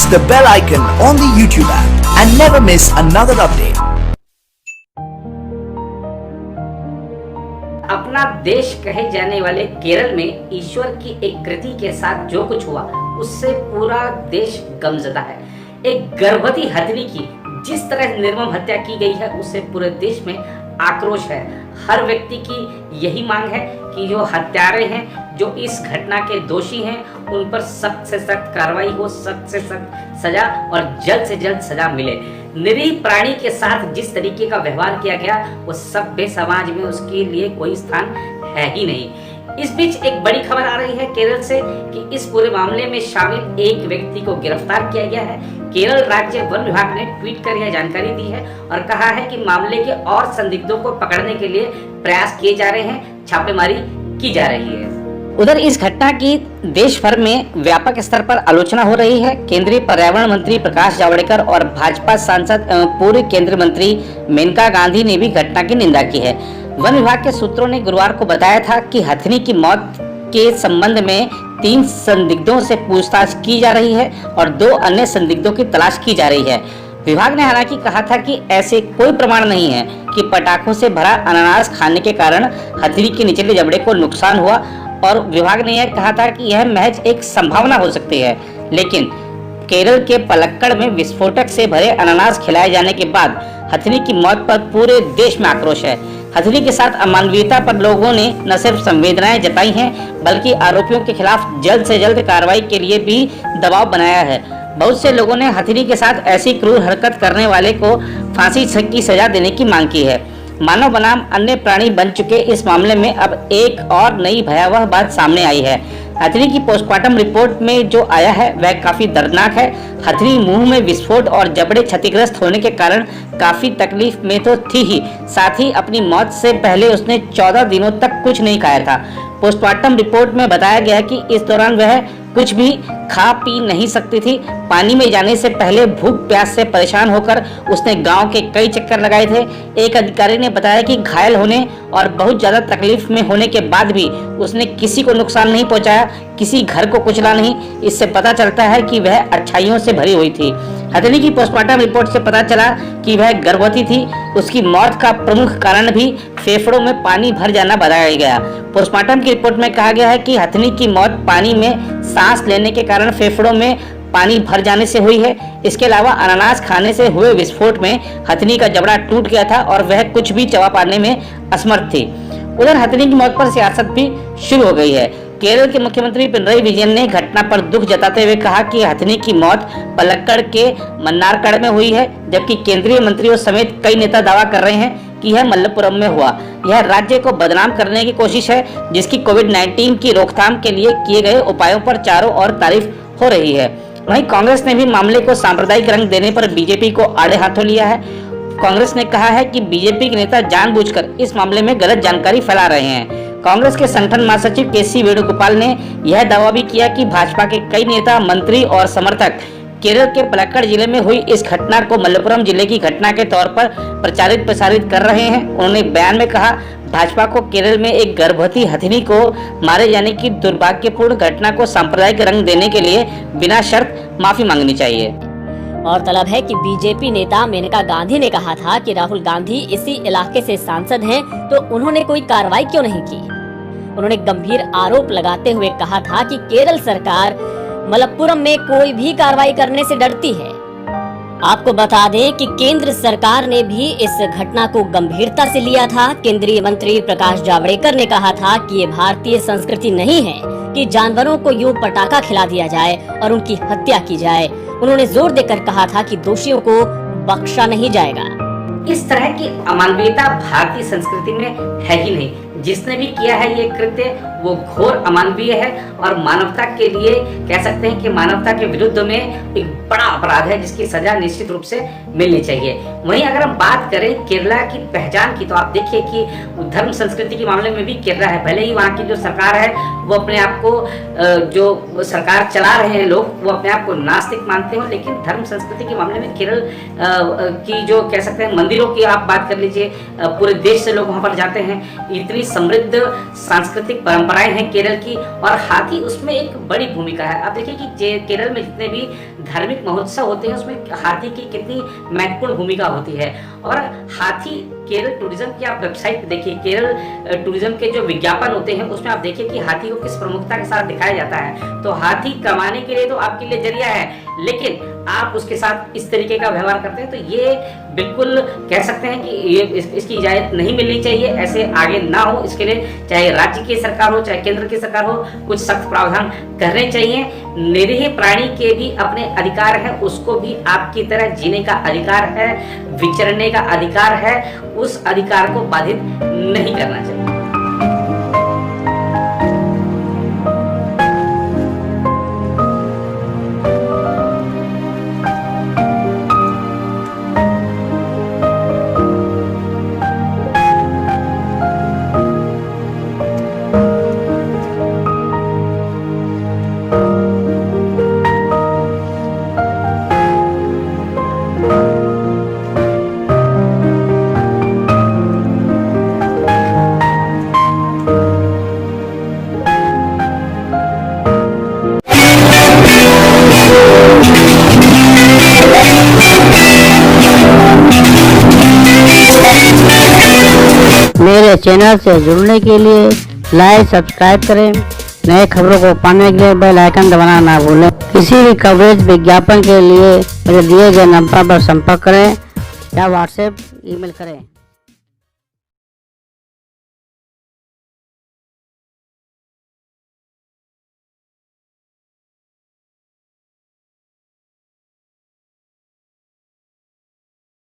the bell icon on the YouTube app and never miss another update. अपना देश कहे जाने वाले केरल में ईश्वर की एक कृति के साथ जो कुछ हुआ उससे पूरा देश गमज़दा है। एक गर्भवती हथनी की जिस तरह निर्मम हत्या की गई है उससे पूरे देश में आक्रोश है। हर व्यक्ति की यही मांग है कि जो हत्यारे हैं, जो इस घटना के दोषी हैं, उन पर सख्त से सख्त कार्रवाई हो, सख्त से सख्त सजा और जल्द से जल्द सजा मिले। निरीह प्राणी के साथ जिस तरीके का व्यवहार किया गया वो सभ्य समाज में उसके लिए कोई स्थान है ही नहीं। इस बीच एक बड़ी खबर आ रही है केरल से कि इस पूरे मामले में शामिल एक व्यक्ति को गिरफ्तार किया गया है। केरल राज्य वन विभाग ने ट्वीट कर यह जानकारी दी है और कहा है कि मामले के और संदिग्धों को पकड़ने के लिए प्रयास किए जा रहे हैं, छापेमारी की जा रही है। उधर इस घटना की देश भर में व्यापक स्तर पर आलोचना हो रही है। केंद्रीय पर्यावरण मंत्री प्रकाश जावड़ेकर और भाजपा सांसद पूर्व केंद्रीय मंत्री मेनका गांधी ने भी घटना की निंदा की है। वन विभाग के सूत्रों ने गुरुवार को बताया था कि हथनी की मौत के संबंध में 3 संदिग्धों से पूछताछ की जा रही है और 2 अन्य संदिग्धों की तलाश की जा रही है। विभाग ने हालांकि कहा था कि ऐसे कोई प्रमाण नहीं है कि पटाखों से भरा अनानास खाने के कारण हथनी के निचले जबड़े को नुकसान हुआ और विभाग ने यह कहा था कि यह महज एक संभावना हो सकती है। लेकिन केरल के पलक्कड़ में विस्फोटक से भरे अनानास खिलाए जाने के बाद हथनी की मौत पर पूरे देश में आक्रोश है। हथनी के साथ अमानवीयता पर लोगों ने न सिर्फ संवेदनाएं जताई हैं बल्कि आरोपियों के खिलाफ जल्द से जल्द कार्रवाई के लिए भी दबाव बनाया है। बहुत से लोगों ने हथनी के साथ ऐसी क्रूर हरकत करने वाले को फांसी की सजा देने की मांग की है। मानव बनाम अन्य प्राणी बन चुके इस मामले में अब एक और नई भयावह बात सामने आई है। हथनी की पोस्टमार्टम रिपोर्ट में जो आया है वह काफी दर्दनाक है। हथनी मुंह में विस्फोट और जबड़े क्षतिग्रस्त होने के कारण काफी तकलीफ में तो थी ही, साथ ही अपनी मौत से पहले उसने 14 दिनों तक कुछ नहीं खाया था। पोस्टमार्टम रिपोर्ट में बताया गया कि इस दौरान वह कुछ भी खा पी नहीं सकती थी। पानी में जाने से पहले भूख प्यास से परेशान होकर उसने गांव के कई चक्कर लगाए थे। एक अधिकारी ने बताया कि घायल होने और बहुत ज्यादा तकलीफ में होने के बाद भी उसने किसी को नुकसान नहीं पहुंचाया, किसी घर को कुचला नहीं। इससे पता चलता है कि वह अच्छाइयों से भरी हुई थी। हथनी की पोस्टमार्टम रिपोर्ट से पता चला कि वह गर्भवती थी। उसकी मौत का प्रमुख कारण भी फेफड़ों में पानी भर जाना बताया गया। पोस्टमार्टम की रिपोर्ट में कहा गया है कि हथनी की मौत पानी में सांस लेने के कारण फेफड़ों में पानी भर जाने से हुई है। इसके अलावा अनानास खाने से हुए विस्फोट में हथनी का जबड़ा टूट गया था और वह कुछ भी चबा पाने में असमर्थ थी। उधर हथनी की मौत पर सियासत भी शुरू हो गई है। केरल के मुख्यमंत्री पिनरई विजयन ने घटना पर दुख जताते हुए कहा कि हथनी की मौत पलक्कड़ के मन्नारकड़ में हुई है, जबकि केंद्रीय मंत्रियों समेत कई नेता दावा कर रहे हैं कि यह मलप्पुरम में हुआ। यह राज्य को बदनाम करने की कोशिश है जिसकी कोविड-19 की रोकथाम के लिए किए गए उपायों पर चारों ओर तारीफ हो रही है। वहीं कांग्रेस ने भी मामले को सांप्रदायिक रंग देने पर बीजेपी को आड़े हाथों लिया है। कांग्रेस ने कहा है कि बीजेपी के नेता जानबूझकर इस मामले में गलत जानकारी फैला रहे हैं। कांग्रेस के संगठन महासचिव केसी वेणुगोपाल ने यह दावा भी किया कि भाजपा के कई नेता, मंत्री और समर्थक केरल के पलक्कड़ जिले में हुई इस घटना को मलप्पुरम जिले की घटना के तौर पर प्रचारित प्रसारित कर रहे हैं। उन्होंने बयान में कहा, भाजपा को केरल में एक गर्भवती हथनी को मारे जाने की दुर्भाग्यपूर्ण घटना को सांप्रदायिक रंग देने के लिए बिना शर्त माफी मांगनी चाहिए। और तलब है कि बीजेपी नेता मेनका गांधी ने कहा था कि राहुल गांधी इसी इलाके से सांसद हैं, तो उन्होंने कोई कार्रवाई क्यों नहीं की। उन्होंने गंभीर आरोप लगाते हुए कहा था कि केरल सरकार मलप्पुरम में कोई भी कार्रवाई करने से डरती है। आपको बता दें कि केंद्र सरकार ने भी इस घटना को गंभीरता से लिया था। केंद्रीय मंत्री प्रकाश जावड़ेकर ने कहा था कि ये भारतीय संस्कृति नहीं है कि जानवरों को यूं पटाखा खिला दिया जाए और उनकी हत्या की जाए। उन्होंने जोर देकर कहा था कि दोषियों को बख्शा नहीं जाएगा। इस तरह की अमानवीयता भारतीय संस्कृति में है ही नहीं। जिसने भी किया है ये कृत्य वो घोर अमानवीय है और मानवता के लिए कह सकते हैं कि मानवता के विरुद्ध में एक बड़ा अपराध है जिसकी सजा निश्चित रूप से मिलनी चाहिए। वहीं अगर हम बात करें केरला की पहचान की तो आप देखिए कि धर्म संस्कृति के मामले में भी केरला है। भले ही वहाँ की जो सरकार है वो अपने आप को जो सरकार चला रहे हैं लोग वो अपने आप को नास्तिक मानते हो, लेकिन धर्म संस्कृति के मामले में केरल की जो कह सकते हैं मंदिरों की आप बात कर लीजिए, पूरे देश से लोग वहाँ पर जाते हैं। इतनी समृद्ध सांस्कृतिक परंपराएं हैं केरल की, और हाथी उसमें एक बड़ी भूमिका है। आप देखिए कि केरल में जितने भी धार्मिक महोत्सव होते हैं उसमें हाथी की कितनी महत्वपूर्ण भूमिका होती है। और हाथी केरल टूरिज्म की आप वेबसाइट पे देखिए, केरल टूरिज्म के जो विज्ञापन होते हैं उसमें आप देखिए कि हाथी को किस प्रमुखता के साथ दिखाया जाता है। तो हाथी कमाने के लिए तो आपके लिए जरिया है, लेकिन आप उसके साथ इस तरीके का व्यवहार करते हैं तो ये बिल्कुल कह सकते हैं कि ये इसकी इजाजत नहीं मिलनी चाहिए, ऐसे आगे ना हो। इसके लिए चाहे राज्य की सरकार हो चाहे केंद्र की सरकार हो, कुछ सख्त प्रावधान करने चाहिए। निरीह प्राणी के भी अपने अधिकार है, उसको भी आपकी तरह जीने का अधिकार है, विचरने का अधिकार है, उस अधिकार को बाधित नहीं करना चाहिए। मेरे चैनल से जुड़ने के लिए लाइक सब्सक्राइब करें। नए खबरों को पाने के लिए बेल आइकन दबाना ना भूलें। किसी भी कवरेज विज्ञापन के लिए मेरे दिए गए नंबर पर संपर्क करें या व्हाट्सएप ईमेल करें।